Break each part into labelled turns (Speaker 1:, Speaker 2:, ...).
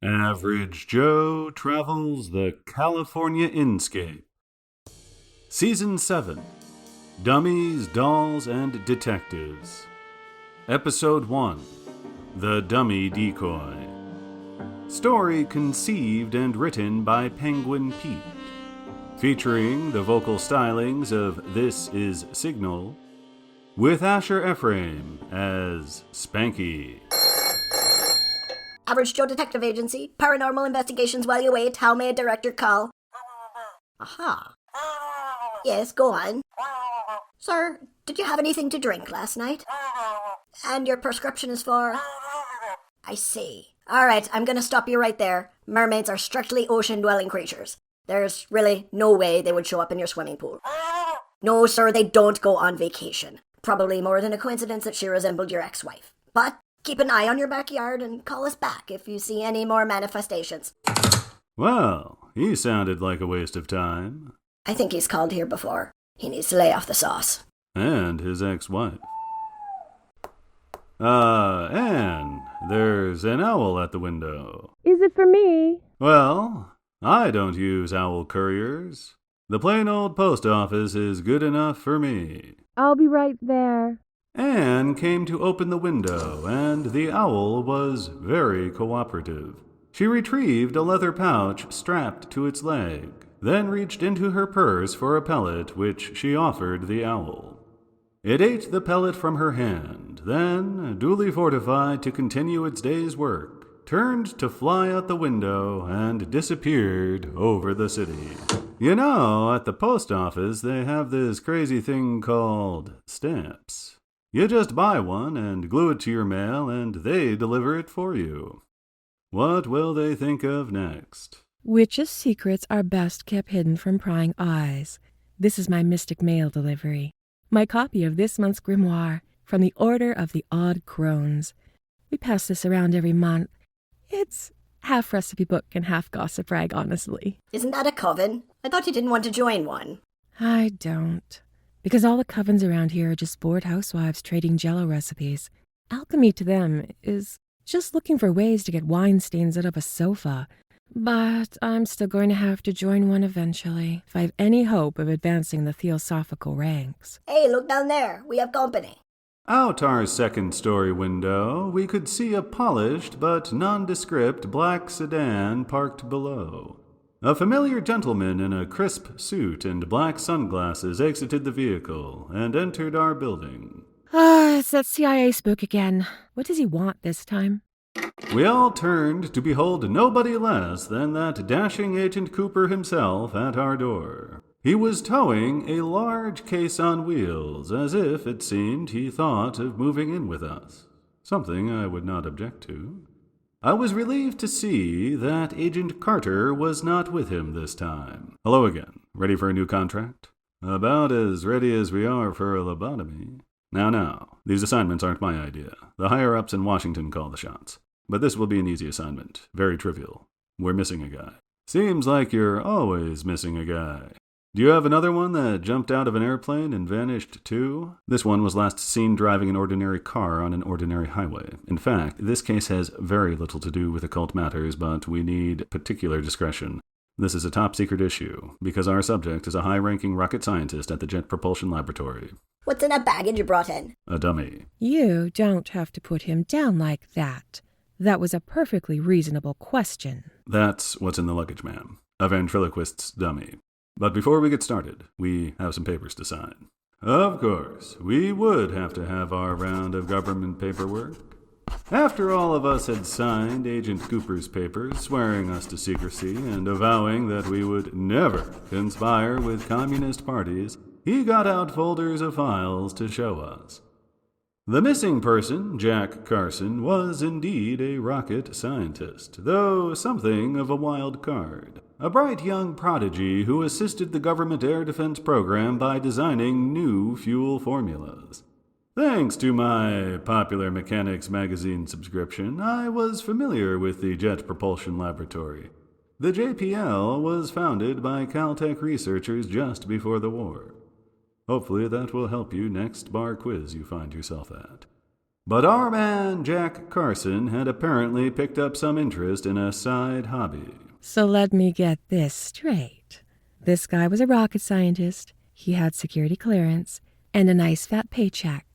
Speaker 1: Average Joe travels the California Inscape. Season 7. Dummies, Dolls, and Detectives. Episode 1. The Dummy Decoy. Story conceived and written by Penguin Pete. Featuring the vocal stylings of This Is Signal, with Asher Ephraim as Spanky.
Speaker 2: Average Joe Detective Agency. Paranormal investigations while you wait. How may a director call? Aha. Yes, go on. Sir, did you have anything to drink last night? And your prescription is for... I see. Alright, I'm gonna stop you right there. Mermaids are strictly ocean-dwelling creatures. There's really no way they would show up in your swimming pool. No, sir, they don't go on vacation. Probably more than a coincidence that she resembled your ex-wife. But keep an eye on your backyard and call us back if you see any more manifestations.
Speaker 1: Well, he sounded like a waste of time.
Speaker 2: I think he's called here before. He needs to lay off the sauce.
Speaker 1: And his ex-wife. Anne, there's an owl at the window.
Speaker 3: Is it for me?
Speaker 1: Well, I don't use owl couriers. The plain old post office is good enough for me.
Speaker 3: I'll be right there.
Speaker 1: Anne came to open the window, and the owl was very cooperative. She retrieved a leather pouch strapped to its leg, then reached into her purse for a pellet which she offered the owl. It ate the pellet from her hand, then, duly fortified to continue its day's work, turned to fly out the window and disappeared over the city. You know, at the post office they have this crazy thing called stamps. You just buy one and glue it to your mail, and they deliver it for you. What will they think of next?
Speaker 3: Witches' secrets are best kept hidden from prying eyes. This is my mystic mail delivery. My copy of this month's grimoire from the Order of the Odd Crones. We pass this around every month. It's half recipe book and half gossip rag, honestly.
Speaker 2: Isn't that a coven? I thought you didn't want to join one.
Speaker 3: I don't. Because all the covens around here are just bored housewives trading Jell-O recipes. Alchemy to them is just looking for ways to get wine stains out of a sofa. But I'm still going to have to join one eventually, if I have any hope of advancing the theosophical ranks.
Speaker 2: Hey, look down there. We have company.
Speaker 1: Out our second-story window, we could see a polished but nondescript black sedan parked below. A familiar gentleman in a crisp suit and black sunglasses exited the vehicle and entered our building.
Speaker 3: It's that CIA spook again. What does he want this time?
Speaker 1: We all turned to behold nobody less than that dashing Agent Cooper himself at our door. He was towing a large case on wheels, as if, it seemed, he thought of moving in with us. Something I would not object to. I was relieved to see that Agent Carter was not with him this time. Hello again. Ready for a new contract? About as ready as we are for a lobotomy. Now, these assignments aren't my idea. The higher-ups in Washington call the shots. But this will be an easy assignment. Very trivial. We're missing a guy. Seems like you're always missing a guy. Do you have another one that jumped out of an airplane and vanished too? This one was last seen driving an ordinary car on an ordinary highway. In fact, this case has very little to do with occult matters, but we need particular discretion. This is a top-secret issue, because our subject is a high-ranking rocket scientist at the Jet Propulsion Laboratory.
Speaker 2: What's in that baggage you brought in?
Speaker 1: A dummy.
Speaker 3: You don't have to put him down like that. That was a perfectly reasonable question.
Speaker 1: That's what's in the luggage, ma'am. A ventriloquist's dummy. But before we get started, we have some papers to sign. Of course, we would have to have our round of government paperwork. After all of us had signed Agent Cooper's papers, swearing us to secrecy and avowing that we would never conspire with communist parties, he got out folders of files to show us. The missing person, Jack Carson, was indeed a rocket scientist, though something of a wild card. A bright young prodigy who assisted the government air defense program by designing new fuel formulas. Thanks to my Popular Mechanics magazine subscription, I was familiar with the Jet Propulsion Laboratory. The JPL was founded by Caltech researchers just before the war. Hopefully that will help you next bar quiz you find yourself at. But our man Jack Carson had apparently picked up some interest in a side hobby.
Speaker 3: So let me get this straight. This guy was a rocket scientist, he had security clearance, and a nice fat paycheck.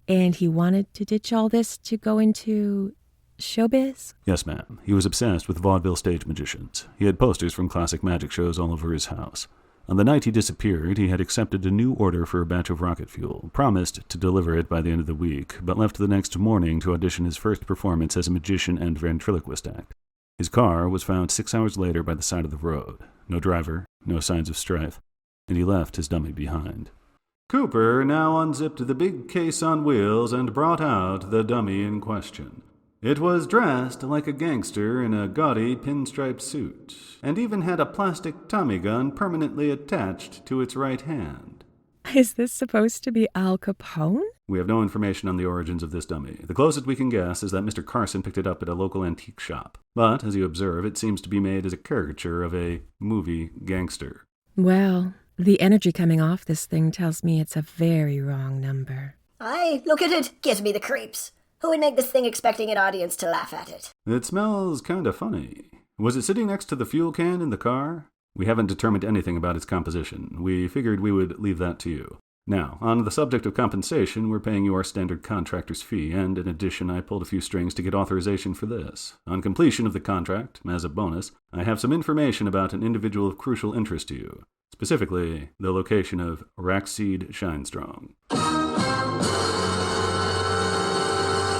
Speaker 3: And he wanted to ditch all this to go into showbiz?
Speaker 1: Yes, ma'am. He was obsessed with vaudeville stage magicians. He had posters from classic magic shows all over his house. On the night he disappeared, he had accepted a new order for a batch of rocket fuel, promised to deliver it by the end of the week, but left the next morning to audition his first performance as a magician and ventriloquist act. His car was found 6 hours later by the side of the road. No driver, no signs of strife, and he left his dummy behind. Cooper now unzipped the big case on wheels and brought out the dummy in question. It was dressed like a gangster in a gaudy pinstripe suit, and even had a plastic Tommy gun permanently attached to its right hand.
Speaker 3: Is this supposed to be Al Capone?
Speaker 1: We have no information on the origins of this dummy. The closest we can guess is that Mr. Carson picked it up at a local antique shop. But, as you observe, it seems to be made as a caricature of a movie gangster.
Speaker 3: Well, the energy coming off this thing tells me it's a very wrong number.
Speaker 2: Aye, look at it. Gives me the creeps. Who would make this thing expecting an audience to laugh at it?
Speaker 1: It smells kind of funny. Was it sitting next to the fuel can in the car? We haven't determined anything about its composition. We figured we would leave that to you. Now, on the subject of compensation, we're paying you our standard contractor's fee, and in addition, I pulled a few strings to get authorization for this. On completion of the contract, as a bonus, I have some information about an individual of crucial interest to you. Specifically, the location of Rackseed Shinestrong.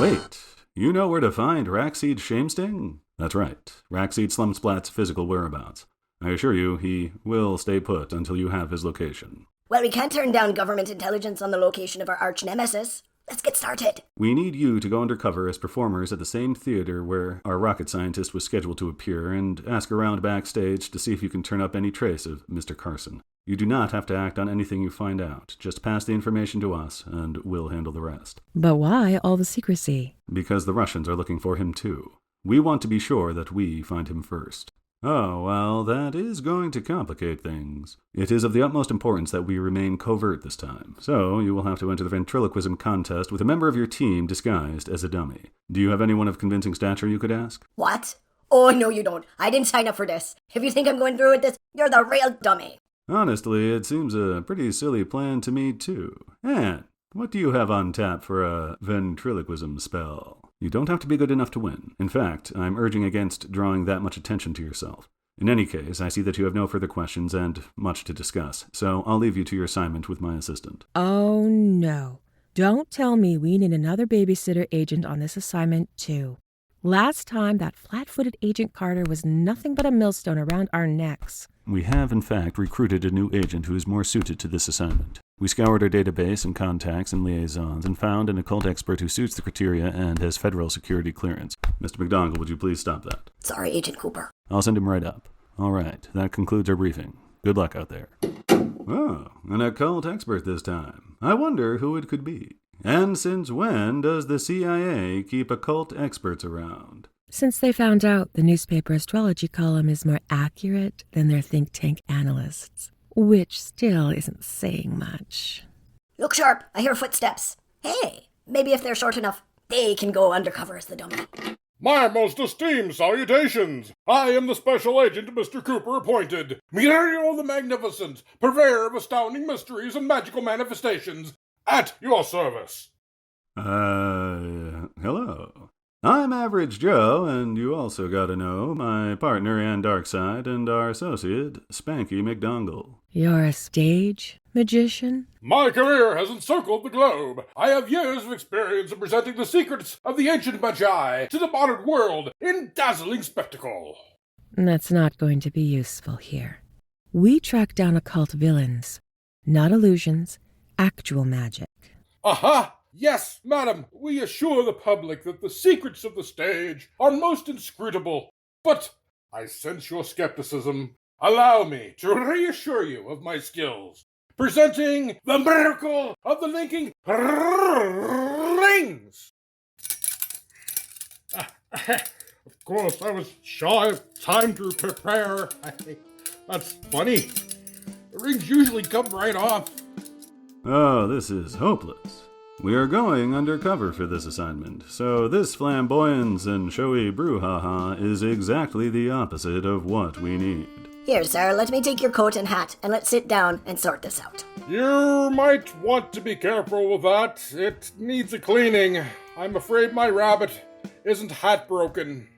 Speaker 1: Wait, you know where to find Rackseed Shamesting? That's right, Rackseed Slumsplat's physical whereabouts. I assure you, he will stay put until you have his location.
Speaker 2: Well, we can't turn down government intelligence on the location of our arch-nemesis. Let's get started.
Speaker 1: We need you to go undercover as performers at the same theater where our rocket scientist was scheduled to appear and ask around backstage to see if you can turn up any trace of Mr. Carson. You do not have to act on anything you find out. Just pass the information to us, and we'll handle the rest.
Speaker 3: But why all the secrecy?
Speaker 1: Because the Russians are looking for him too. We want to be sure that we find him first. Oh, well, that is going to complicate things. It is of the utmost importance that we remain covert this time, so you will have to enter the ventriloquism contest with a member of your team disguised as a dummy. Do you have anyone of convincing stature you could ask?
Speaker 2: What? Oh, no you don't. I didn't sign up for this. If you think I'm going through with this, you're the real dummy.
Speaker 1: Honestly, it seems a pretty silly plan to me, too. And what do you have on tap for a ventriloquism spell? You don't have to be good enough to win. In fact, I'm urging against drawing that much attention to yourself. In any case, I see that you have no further questions and much to discuss, so I'll leave you to your assignment with my assistant.
Speaker 3: Oh, no. Don't tell me we need another babysitter agent on this assignment, too. Last time, that flat-footed Agent Carter was nothing but a millstone around our necks.
Speaker 1: We have, in fact, recruited a new agent who is more suited to this assignment. We scoured our database and contacts and liaisons and found an occult expert who suits the criteria and has federal security clearance. Mr. McDonald, would you please stop that?
Speaker 2: Sorry, Agent Cooper.
Speaker 1: I'll send him right up. All right, that concludes our briefing. Good luck out there. Oh, an occult expert this time. I wonder who it could be. And since when does the CIA keep occult experts around?
Speaker 3: Since they found out the newspaper astrology column is more accurate than their think tank analysts, which still isn't saying much.
Speaker 2: Look sharp, I hear footsteps. Hey, maybe if they're short enough, they can go undercover as the dummy.
Speaker 4: My most esteemed salutations! I am the special agent Mr. Cooper appointed, Muriel the Magnificent, purveyor of astounding mysteries and magical manifestations, at your service.
Speaker 1: Hello. I'm Average Joe, and you also gotta know my partner and Darkside and our associate, Spanky McDongle.
Speaker 3: You're a stage magician?
Speaker 4: My career has encircled the globe. I have years of experience in presenting the secrets of the ancient Magi to the modern world in dazzling spectacle.
Speaker 3: That's not going to be useful here. We track down occult villains, not illusions, actual magic.
Speaker 4: Aha! Yes, madam, we assure the public that the secrets of the stage are most inscrutable. But I sense your skepticism. Allow me to reassure you of my skills. Presenting the miracle of the linking rings! Of course, I was shy of time to prepare. That's funny. The rings usually come right off.
Speaker 1: Oh, this is hopeless. We are going undercover for this assignment, so this flamboyance and showy brouhaha is exactly the opposite of what we need.
Speaker 2: Here, sir, let me take your coat and hat, and let's sit down and sort this out.
Speaker 4: You might want to be careful with that. It needs a cleaning. I'm afraid my rabbit isn't hat broken.